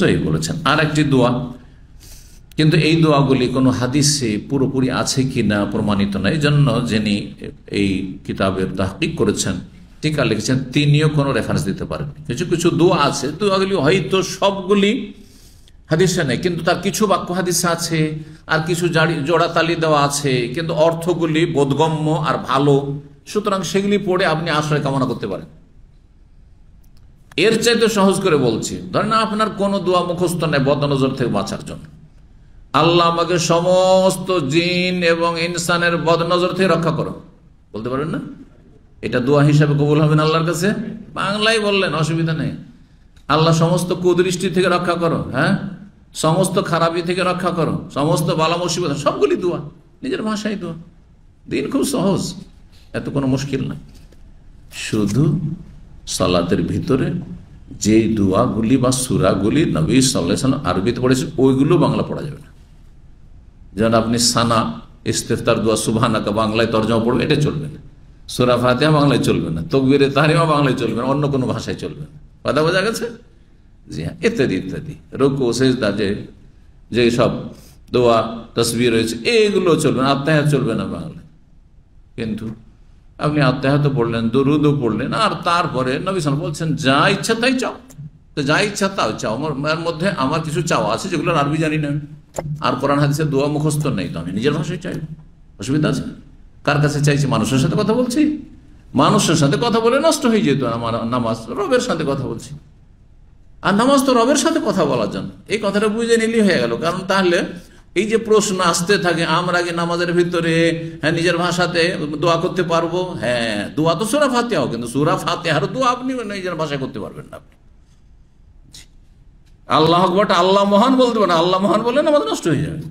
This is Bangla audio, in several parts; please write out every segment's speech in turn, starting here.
সহি বলেছেন। আর একটি দোয়া, কিন্তু এই দোয়াগুলি কোনো হাদিসে পুরোপুরি আছে কিনা প্রমাণিত নয়। এই জন্য যিনি এই কিতাবের তাহকিক করেছেন, টিকা লিখেছেন, তিনিও কোনো রেফারেন্স দিতে পারেন। কিছু কিছু দোয়া আছে, দোয়াগুলি হয়তো সবগুলি হাদিসে নেই, কিন্তু তার কিছু বাক্য হাদিসে আছে, আর কিছু জোড়াতালি দেওয়া আছে, কিন্তু অর্থগুলি বোধগম্য আর ভালো, সুতরাং সেগুলি পড়ে আপনি আশ্রয় কামনা করতে পারেন। এর চাইতে সহজ করে বলছি, ধরেন আপনার কোনো দোয়া মুখস্থ নেই বদনজর থেকে বাঁচার জন্য, আল্লাহ আমাকে সমস্ত জিন এবং ইনসানের বদনজর থেকে রক্ষা করো, বলতে পারেন না? এটা দোয়া হিসাবে কবুল হবে না আল্লাহর কাছে? বাংলায় বললেন, অসুবিধা নেই। আল্লাহ সমস্ত কুদৃষ্টি থেকে রক্ষা করো, হ্যাঁ, সমস্ত খারাপি থেকে রক্ষা করো, সমস্ত বালা মুসিবত, সবগুলি দোয়া, নিজের ভাষায় দোয়া। দিন খুব সহজ, এত কোনো মুশকিল না। শুধু সালাতের ভিতরে যে দোয়াগুলি বা সূরাগুলি নবী সাল্লাল্লাহু আলাইহি ওয়াসাল্লাম আরবিতে পড়েছেন, ওইগুলো বাংলা পড়া যাবে না। যেমন আপনি সানা ইস্তেফতার দোয়া সুবহানাকা বাংলায় তরজমা পড়বে, এটা চলবে না। সূরা ফাতিহা বাংলায় চলবে না, তাকবীরে তাহরিমা বাংলায় চলবে না, অন্য কোনো ভাষায় চলবে না। কথা বোঝা গেছে? জি হ্যাঁ, ইত্যাদি ইত্যাদি, রুকু সিজদা, যে সব দোয়া তাসবিহ রয়েছে, এগুলো চলবে না। আত্তাহিয়াত চলবে না বাংলায়। কিন্তু আপনি আত্তাহিয়াত পড়লেন, দুরুদও পড়লেন, আর তারপরে নবী সাল্লাল্লাহু আলাইহি ওয়াসাল্লাম বলছেন যা ইচ্ছা তাই চাও, তো যা ইচ্ছা তাও চাও। আমার মধ্যে আমার কিছু চাওয়া আছে যেগুলো আরবি জানি না, আর কোরআন হাদিসের দোয়া মুখস্থ নেই, তো আমি নিজের ভাষায় চাই, অসুবিধা আছে? কার কাছে চাইছি? মানুষের সাথে কথা বলছি, মানুষের সাথে কথা বলে নষ্ট হয়ে যেত আমার নামাজ। রবের সাথে কথা বলছি, আর নামাজ তো রবের সাথে কথা বলার জন্য। এই কথাটা বুঝে নিলেই হয়ে গেল। কারণ তাহলে এই যে প্রশ্ন আসতে থাকে, আমরা কি নামাজের ভিতরে হ্যাঁ নিজের ভাষাতে দোয়া করতে পারবো? হ্যাঁ, দোয়া তো সূরা ফাতিহাও, কিন্তু সূরা ফাতিহার দোয়া আপনি নিজের ভাষায় করতে পারবেন না। আপনি আল্লাহ আকবারটা আল্লাহ মহান বলতে পারেন, আল্লাহ মহান বলে নামাজ নষ্ট হয়ে যাবে।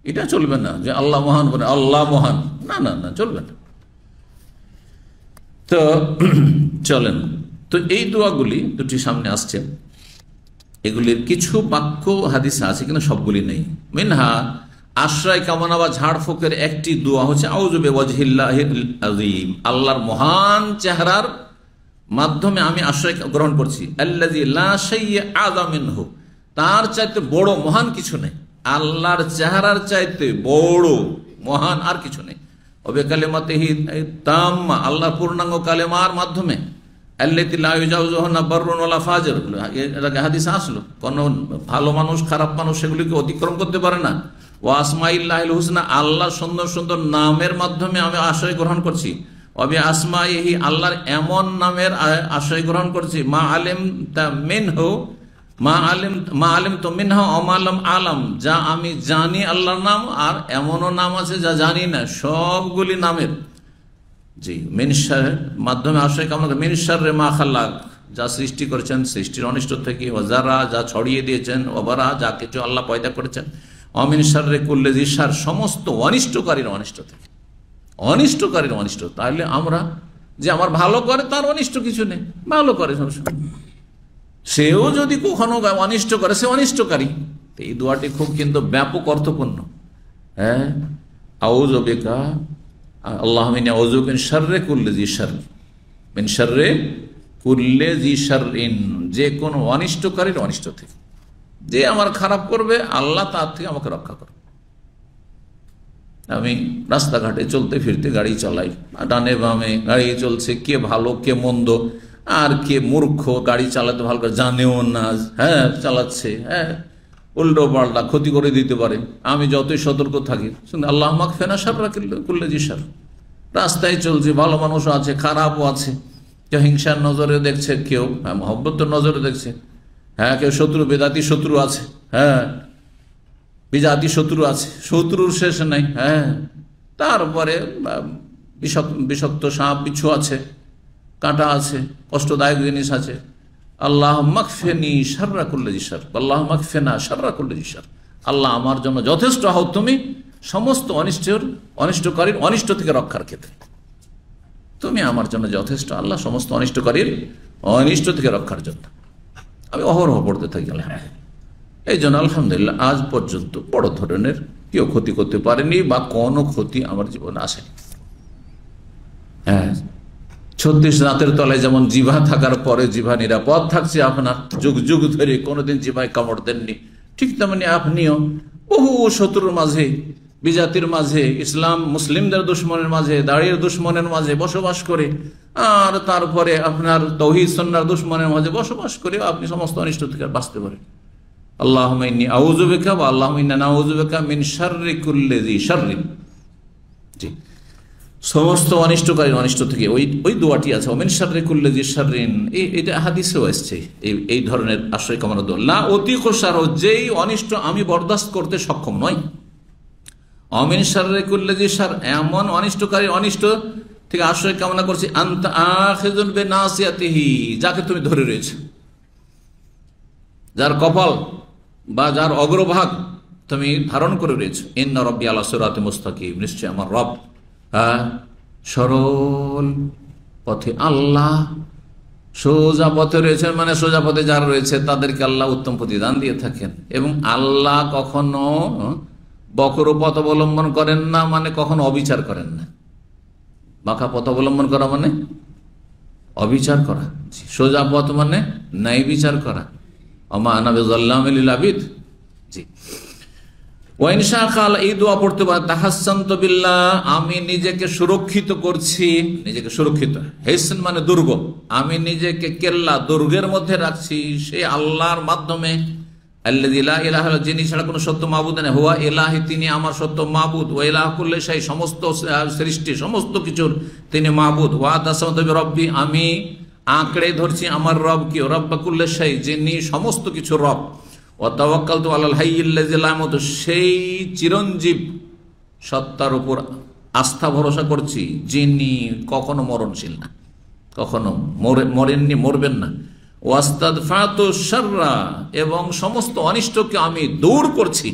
এটা চলবে না যে আল্লাহ মহান বলে আল্লাহ মহান, না না না, চলবে না। তো চলেন, তো এই দোয়াগুলি দুটি সামনে আসছে, এগুলির কিছু বাক্য হাদিসে আছে কিন্তু সবগুলি নেই। মিনহা আশ্রয় কামনা বা ঝাড়ফুঁকের একটি দোয়া হচ্ছে আউযু বিওয়াজহিল্লাহিল আযীম, আল্লাহর মহান চেহারার মাধ্যমে আমি আশ্রয় গ্রহণ করছি। আল্লাযী লা শাইয়্যা আযম মিনহু, তার চাইতে বড় মহান কিছু নেই, আল্লাহর চেহারার চাইতে বড় মহান আর কিছু নেই। ওয়া কালিমাতিহি তাম্মা, আল্লাহর পূর্ণাঙ্গ কালেমার মাধ্যমে, আল্লাতী লা ইউজাউযুহা বাররুন ওয়ালা ফাজির, এটা হাদিসে আসলো, কোন ভালো মানুষ খারাপ মানুষ সেগুলিকে অতিক্রম করতে পারে না। ওয়া আসমাইল্লাহিল হুসনা, আল্লাহর সুন্দর সুন্দর নামের মাধ্যমে আমি আশ্রয় গ্রহণ করছি। ওয়া আসমাইহি, আল্লাহর এমন নামের আশ্রয় গ্রহণ করছি। মা আলিম তা মিনহু, মা আলিম তো মিনহা অমালম আলম, যা আমি জানি আল্লাহর নাম, আর এমনও নাম আছে যা জানি না, সবগুলি নামের জি মিনশারের মাধ্যমে আশ্রয় কামনা করে। মিনশারে মা খালাক, যা সৃষ্টি করেছেন সৃষ্টির অনিষ্ট থেকে, ওয়াজারা, যা ছড়িয়ে দিয়েছেন, ওবারা, যা কিছু আল্লাহ পয়দা করেছেন, অমিনশারে কুল্লে জিসার, সমস্ত অনিষ্টকারীর অনিষ্ট থেকে, অনিষ্টকারীর অনিষ্ট। তাহলে আমরা যে আমার ভালো করে তার অনিষ্ট কিছু নেই, ভালো করে সবসময়। সেও যদি কখনো অনিষ্ট করে সে অনিষ্টকারী। এই দোয়াটি খুব কিন্তু ব্যাপক অর্থপূর্ণ। হ্যাঁ, আউযু বিকা আল্লাহুম্মা ইন্নী আউযু মিন শাররি কুল্লি যি শারর, মিন শাররি কুল্লি যি শাররিন, যে কোনো অনিষ্টকারীর অনিষ্ট থেকে, যে আমার খারাপ করবে আল্লাহ তার থেকে আমাকে রক্ষা করবে। আমি রাস্তাঘাটে চলতে ফিরতে গাড়ি চালাই, ডানে বামে গাড়ি চলছে, কে ভালো কে মন্দ, আর কে মূর্খ, গাড়ি চালাতে ভালো করে জানেও না, হ্যাঁ চালাচ্ছে, হ্যাঁ উল্টো পাল্টা ক্ষতি করে দিতে পারে। আমি যতই সতর্ক থাকি, আল্লাহ মাগফিনা শাররা কুল্লি যি শারর। রাস্তায় চলছে, ভালো মানুষও আছে খারাপও আছে, কেউ হিংসার নজরে দেখছে, কেউ মহব্বতের নজরে দেখছে, হ্যাঁ কেউ শত্রু বেদাতি শত্রু আছে, হ্যাঁ বিজাতি শত্রু আছে, শত্রুর শেষ নাই। হ্যাঁ, তারপরে বিষাক্ত সাপ বিচ্ছু আছে, কাঁটা আছে, কষ্টদায়ক জিনিস আছে। আল্লাহ মাগফিনি শাররা কুল্লি যি শারর, আল্লাহ মাগফিনা শাররা কুল্লি যি শারর, আল্লাহ আমার জন্য যথেষ্ট হও তুমি সমস্ত অনিষ্টকারীর অনিষ্ট থেকে রক্ষার ক্ষেত্রে, তুমি আমার জন্য যথেষ্ট আল্লাহ সমস্ত অনিষ্টকারীর অনিষ্ট থেকে রক্ষার জন্য। আমি অহরহ পড়তে থাকি আলহামদুলিল্লাহ। এই জন্য আলহামদুলিল্লাহ আজ পর্যন্ত বড় ধরনের কেউ ক্ষতি করতে পারেনি বা কোনো ক্ষতি আমার জীবনে আসেনি। হ্যাঁ, 36 দাঁতের তলায় যেমন জিভা থাকার পরে জিভা নিরাপদ থাকছে, আপনার যুগ যুগ ধরে কোনোদিন জিভায় কামড় দেননি, ঠিক তেমনি আপনিও বহু শত্রুর মাঝে, বিজাতির মাঝে, ইসলাম মুসলিমদের দুশ্মনের মাঝে, দাঁড়িয়ে দুশ্মনের মাঝে বসবাস করে, আর তারপরে আপনার তাওহীদ সুন্নাহর দুশ্মনের মাঝে বসবাস করে আপনি সমস্ত অনিষ্ট থেকে বাঁচতে পারেন। আল্লাহুম্মা ইন্নী আউযু বিকা ওয়া আল্লাহুম্মা ইন্না নাউযু বিকা মিন শাররি কুল্লি যী শাররিন। জি, সমস্ত অনিষ্টকারী অনিষ্ট থেকে ওই দোয়াটি আছে, মিন শাররি কুল্লি যী শাররিন। এটা হাদিসেও আসছে এই ধরনের আশ্রয় কামনা দোয়া। লা উতিকু শারহু, যেই অনিষ্ট আমি বরদাস্ত করতে সক্ষম নই। অমিন শাররি কুল্লি যী শার, এমন অনিষ্টকারী অনিষ্ট থেকে আশ্রয় কামনা করছি। আনতা আখিযুন বিনাসিয়াতিহি, যাকে তুমি ধরে রয়েছে, যার কপাল বা যার অগ্রভাগ তুমি ধারণ করে রয়েছে। ইন্না রাব্বি আলা সিরাতিন মুস্তাকিম, নিশ্চয় আমার রব সরল পথে, আল্লাহ সোজা পথে রয়েছেন, মানে সোজা পথে যারা রয়েছে তাদেরকে আল্লাহ উত্তম প্রতিদান দিয়ে থাকেন। এবং আল্লাহ কখনো বক্র পথ অবলম্বন করেন না, মানে কখনো অবিচার করেন না। বাঁকা পথ অবলম্বন করা মানে অবিচার করা, সোজা পথ মানে ন্যায় বিচার করা। ওমা আনা বিযাল্লামিল লিল আবিদ। জি, ওয়া ইন শাআ, এই দোয়া পড়তে পারে, তাহাসসানতু বিল্লাহ, আমি নিজেকে সুরক্ষিত করছি, নিজেকে সুরক্ষিত, হিসন মানে দুর্গ, আমি নিজেকে কেল্লা দুর্গের মধ্যে রাখছি সেই আল্লাহর মাধ্যমে। আল্লাযী লা ইলাহা ইল্লা, যিনি ছাড়া কোনো সত্য মাবুদ নেই, হুয়া ইলাহি, তিনি আমার সত্য মাবুদ, ওয়া ইলাহু কুল্লি শাই, সমস্ত সৃষ্টি সমস্ত কিছুর তিনি মাবুদ। ওয়া তাসামতু বিরব্বি, আমি আঁকড়ে ধরছি আমার রব কি, রব্বা কুল্লি শাই, যিনি সমস্ত কিছু রব। ওয়া তাওয়াক্কালতু আলাল হাইয়্যিল্লাযী লা ইয়ামুতু, সেই চিরঞ্জীব সত্তার উপর আস্থা ভরসা করছি যিনি কখনো মরণশীল না, কখনো মরেননি, মরবেন না। ওয়াস্তাদফাতু শাররা, এবং সমস্ত অনিষ্টকে আমি দূর করছি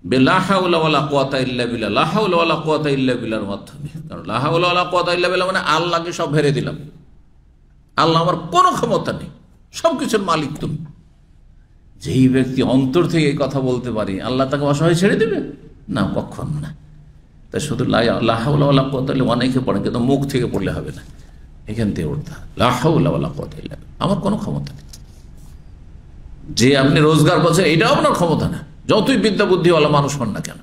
বিলা হাওলা ওয়ালা কুওয়াতা ইল্লা বিল্লাহ, লা হাওলা ওয়ালা কুওয়াতা ইল্লা বিল্লাহর মাধ্যমে। কারণ লা হাওলা ওয়ালা কুওয়াতা ইল্লা বিল্লাহ মানে আল্লাহকে সব হেরে দিলাম, আল্লাহ আমার কোনো ক্ষমতা নেই, সবকিছুর মালিক তুমি। যেই ব্যক্তি অন্তর থেকে এই কথা বলতে পারে, আল্লাহ তাকে অসহায় ছেড়ে দেবে না, কখনো না। তাই শুধু লা হাওলা ওয়ালা কুওয়াতা ইল্লা, অনেকে পড়েন কিন্তু মুখ থেকে পড়লে হবে না, এখান থেকে উঠতে, লা হাওলা ওয়ালা কুওয়াতা ইল্লা বিল্লাহ, আমার কোনো ক্ষমতা নেই। যে আপনি রোজগার করছেন এটাও আপনার ক্ষমতা না, যতই বিদ্যা বুদ্ধিওয়ালা মানুষ হন না কেন,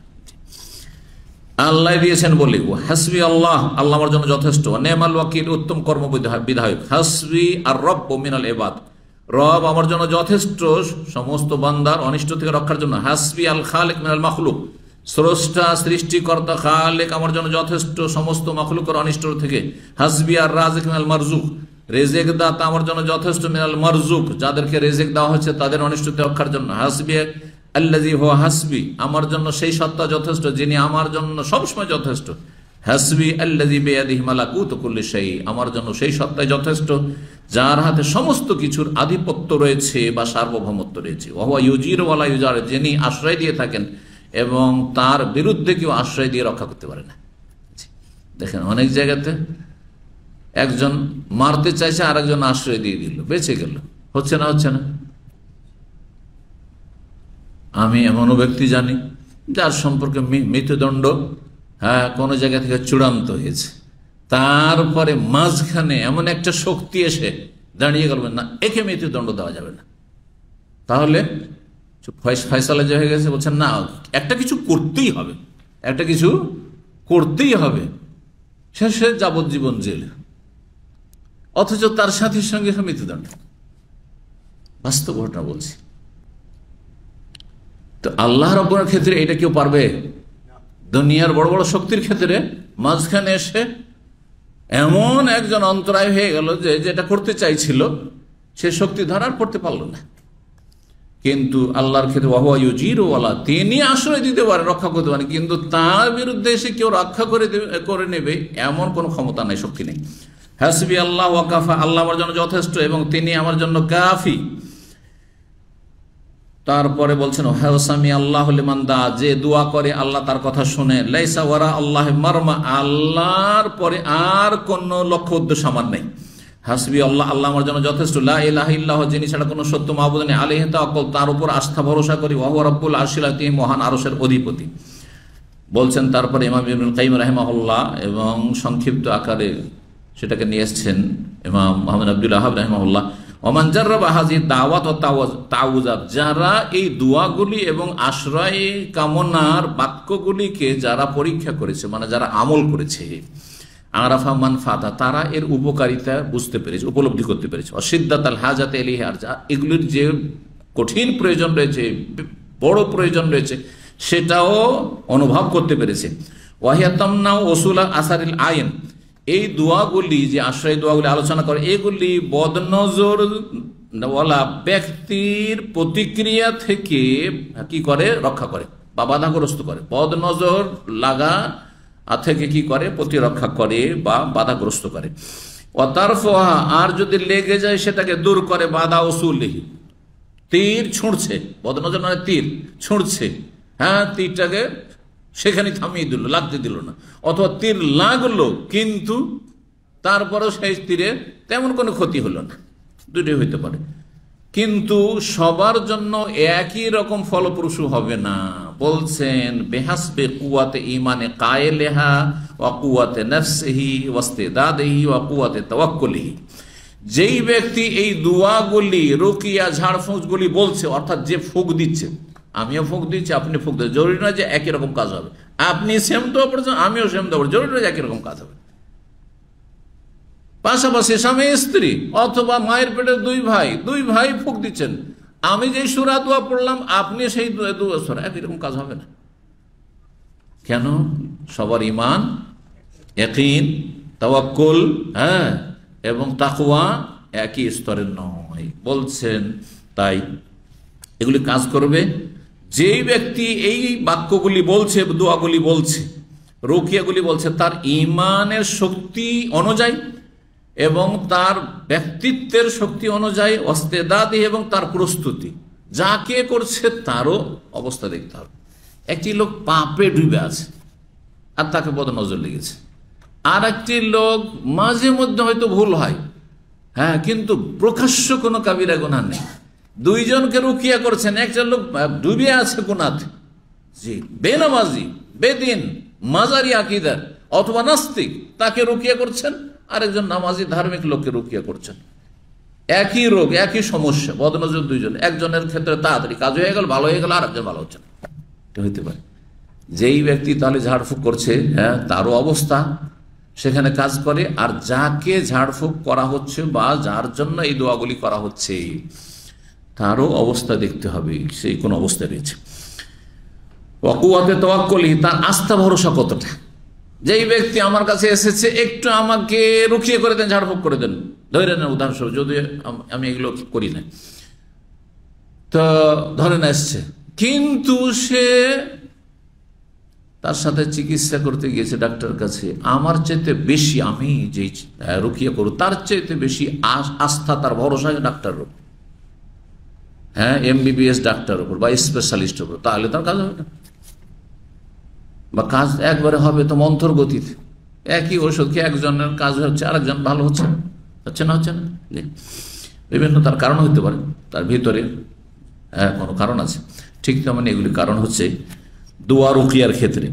আল্লাহ দিয়েছেন বলে। ও হাসবি আল্লাহ, আল্লাহ আমার জন্য যথেষ্ট। নেমাল ওয়াকিল, উত্তম কর্ম বিধায়ক। হাসবি আর রব্বু মিনাল ইবাদ, রব আমার জন্য যথেষ্ট সমস্ত বান্দার অনিষ্ট থেকে রক্ষার জন্য। হাসবি আল খালিক মিনাল মাখলুক, স্রষ্টা সৃষ্টিকর্তা খালেক আমার জন্য যথেষ্ট সমস্ত মাখলুকের অনিষ্ট থেকে। হাসবি আর রাজিক মিনাল মারজুক, রেজেক দাতা আমার জন্য যথেষ্ট মিনাল মারজুক, যাদেরকে রেজেক দেওয়া হচ্ছে তাদের অনিষ্ট থেকে রক্ষার জন্য। হাসবি আল্লাযী হুয়া হাসবি, আমার জন্য সেই সত্তা যথেষ্ট যিনি আমার জন্য সবসময় যথেষ্ট। হাসবি আল্লাযী বিয়াদিহি মালাকুতু কুল্লি শাই, আমার জন্য সেই সত্তাই যথেষ্ট যার হাতে সমস্ত কিছুর আধিপত্য রয়েছে বা সার্বভৌমত্ব রয়েছে। ওয়া হুয়া ইউজিরু ওয়া লা ইউজার, যিনি আশ্রয় দিয়ে থাকেন এবং তার বিরুদ্ধে কেউ আশ্রয় দিয়ে রক্ষা করতে পারে না। দেখেন অনেক জায়গাতে একজন মারতে চাইছে, আর একজন আশ্রয় দিয়ে দিল, বেঁচে গেল। হচ্ছে না, হচ্ছে না? আমি এমনও ব্যক্তি জানি যার সম্পর্কে মৃত্যুদণ্ড কোনো জায়গা থেকে চূড়ান্ত হয়েছে, তারপরে মাঝখানে এমন একটা শক্তি এসে দাঁড়িয়ে গেল, না একে মৃত্যুদণ্ড দেওয়া যাবে না। তাহলে ফয়সালা যে হয়ে গেছে, বলছেন না একটা কিছু করতেই হবে, একটা কিছু করতেই হবে, শেষে যাবজ্জীবন জেল, অথচ তার সাথীর সঙ্গে মৃত্যুদণ্ড। বাস্তব ঘটনা বলছি। তো আল্লাহ রাব্বুল ক্ষেত্রে এটা কেউ পারবে? দুনিয়ার বড় বড় শক্তির ক্ষেত্রে মাঝখানে এসে এমন একজন অন্তরায় হয়ে গেল যে যেটা করতে চাইছিল সে শক্তি ধরার করতে পারল না। কিন্তু আল্লাহর ক্ষেত্রে ওয়া হুয়া ইউজিরু ওয়ালা, তিনি আশ্রয় দিতে পারেন, রক্ষা করতে পারেন, কিন্তু তার বিরুদ্ধে এসে কেউ রক্ষা করে নেবে এমন কোনো ক্ষমতা নাই, শক্তি নেই। হাসবি আল্লাহ ওয়া কাফা, আল্লাহ আমার জন্য যথেষ্ট এবং তিনি আমার জন্য কাফি। তারপরে বলছেন হাসামি আল্লাহ লিমান দা, যে দোয়া করে আল্লাহ তার কথা শুনে। লাইসা ওয়ারা আল্লাহ মারমা, আল্লাহর পরে আর কোন লক্ষ্য উদ্দেশ্য আমার নেই। হাসবি আল্লাহ, আল্লাহ আমার জন্য যথেষ্ট। লা ইলাহা ইল্লাল্লাহ, যিনি ছাড়া কোনো সত্য মাবুদ নেই। আলাইহি তাওয়াক্কাল, তার উপর আস্থা ভরসা করি। ওয়া হুয়া রাব্বুল আরশিল আযীম, তিনি মহান আরশের অধিপতি। বলছেন তারপরে ইমাম ইবনুল কাইয়িম রাহিমাহুল্লাহ, এবং সংক্ষিপ্ত আকারে সেটাকে নিয়ে এসছেন ইমাম মুহাম্মদ আব্দুল ওয়াহাব রাহিমাহুল্লাহ। ওমান জাররাবা হাযিহি দাওয়াত ও তাওয়াজ্জাত, যারা এই দোয়াগুলি এবং আশ্রয় কামনার বাক্যগুলিকে যারা পরীক্ষা করেছে, মানে যারা আমল করেছে, আরাফা মানফাতা, তারা এর উপকারিতা বুঝতে পেরেছে, উপলব্ধি করতে পেরেছে। অসিদ্দাত আল হাজাত ইলাইহি, আর এগুলির যে কঠিন প্রয়োজন রয়েছে, বড় প্রয়োজন রয়েছে, সেটাও অনুভব করতে পেরেছে। ওয়াহিয়া তামনা ওসুলা আসারিল আইন, এই দোয়াগুলি, যে আশ্রয় দোয়াগুলি আলোচনা করে, এগুলি বদনজর ওয়ালা ব্যক্তির প্রতিক্রিয়া থেকে কি করে, রক্ষা করে বা বাধাগ্রস্ত করে। বদনজর লাগা থেকে কি করে, প্রতিরক্ষা করে বা বাধাগ্রস্ত করে। অতারফোহা, আর যদি লেগে যায় সেটাকে দূর করে। বাধা ওসুলিহি, তীর ছুঁড়ছে, বদনজর মানে তীর ছুঁড়ছে, হ্যাঁ, তীরটাকে সেখানে থামিয়ে দিল, লাগতে দিল না। অথবা তীর লাগলো কিন্তু তারপরেও সেই তীরে তেমন কোনো ক্ষতি হলো না, দুটোই হইতে পারে। কিন্তু সবার জন্য একই রকম ফলপ্রসূ হবে না। বলছেন বেহাসবে কুওয়াতে ইমানে কায়েলেহা ওয়া কুওয়াতে নফসিহি ওয়া ইস্তিদাদিহি ওয়া কুওয়াতে তাওয়াক্কুলিহি, যেই ব্যক্তি এই দুয়াগুলি, রুকিয়া, ঝাড়ফুঁকগুলি বলছে, অর্থাৎ যে ফুঁক দিচ্ছে, আমিও ফুঁক দিচ্ছি, আপনি ফুঁক দিচ্ছেন, জরুরি নয় যে একই রকম কাজ হবে। আপনি সেম দোয়া পড়েছেন, আমিও সেম দোয়া পড়ছি, জরুরি নয় যে একই রকম কাজ হবে। পাশাপাশি স্বামী স্ত্রী অথবা মায়ের পেটের দুই ভাই ফুঁক দিচ্ছেন, আমি যেই সূরা দোয়া পড়লাম, আপনি সেই দোয়া সূরা, একই রকম কাজ হবে না। কেন? সবার ঈমান, ইয়াকিন, তাওয়াক্কুল, হ্যাঁ, এবং তাকওয়া একই স্তরের নয়। বলছেন তাই এগুলি কাজ করবে যেই ব্যক্তি এই বাক্যগুলি বলছে, দোয়াগুলি বলছে, রুকিয়াগুলি বলছে, তার ঈমানের শক্তি অনুযায়ী এবং তার ব্যক্তিত্বের শক্তি অনুযায়ী, ওয়াস্তেদাদি, এবং তার প্রস্তুতি, যাকে করছে তারও অবস্থা দেখতে হবে। একটি লোক পাপে ডুবে আছে আর তাকে বদনজর লেগেছে, আর একটি লোক মাঝে মধ্যে হয়তো ভুল হয়, হ্যাঁ, কিন্তু প্রকাশ্য কোনো কাবিরা গুনাহ নেই। দুইজনকে রুকিয়া করছেন, একজন লোক ডুবে আছে গুনাতে, জি, বেনামাজি, বেদিন, মাজারি আকীদার অথবা নাস্তিক, তাকে রুকিয়া করছেন, আরেকজন নামাজি ধার্মিক লোককে রুকিয়া করছেন। একই রোগ, একই সমস্যা, বদনজর দুইজন, একজনের ক্ষেত্রে তাড়াতাড়ি কাজ হয়ে গেল, ভালো হয়ে গেল, আরেকজন ভালো হচ্ছে না, এটা হইতে পারে। যেই ব্যক্তি তাহলে ঝাড়ফুঁক করছে, হ্যাঁ, তারও অবস্থা সেখানে কাজ করে, আর যাকে ঝাড়ফুঁক করা হচ্ছে বা যার জন্য এই দোয়াগুলি করা হচ্ছে তারও অবস্থা দেখতে হবে, সেই কোন অবস্থায় রয়েছে। ওয়াকুয়াতে তাওয়াক্কুলি, তার আস্থা ভরসা কতটা। যেই ব্যক্তি আমার কাছে এসেছে, একটু আমাকে রুখিয়ে করে দেন, ঝাড়ফুঁক করে দেন, ধরে নেন উদাহরণস্বরূপ, যদি আমি এগুলো করি না, তো ধরে না এসছে, কিন্তু সে তার সাথে চিকিৎসা করতে গিয়েছে ডাক্তার কাছে, আমার চাইতে বেশি, আমি যে রুকিয়া করব তার চাইতে বেশি আস্থা, তার ভরসা ডাক্তারের উপর, হ্যাঁ, MBBS ডাক্তারের উপর বা স্পেশালিস্টের উপর, তাহলে তার কাজ হবে না, বা কাজ একবারে হবে তো মন্থর গতিতে। একই ওষুধ কি একজনের কাজ হচ্ছে, আরেকজন ভালো হচ্ছে না, হচ্ছে না। বিভিন্ন তার কারণ হতে পারে, তার ভিতরে কোনো কারণ আছে। ঠিক তেমন এগুলি কারণ হচ্ছে দোয়া রুকিয়ার ক্ষেত্রে।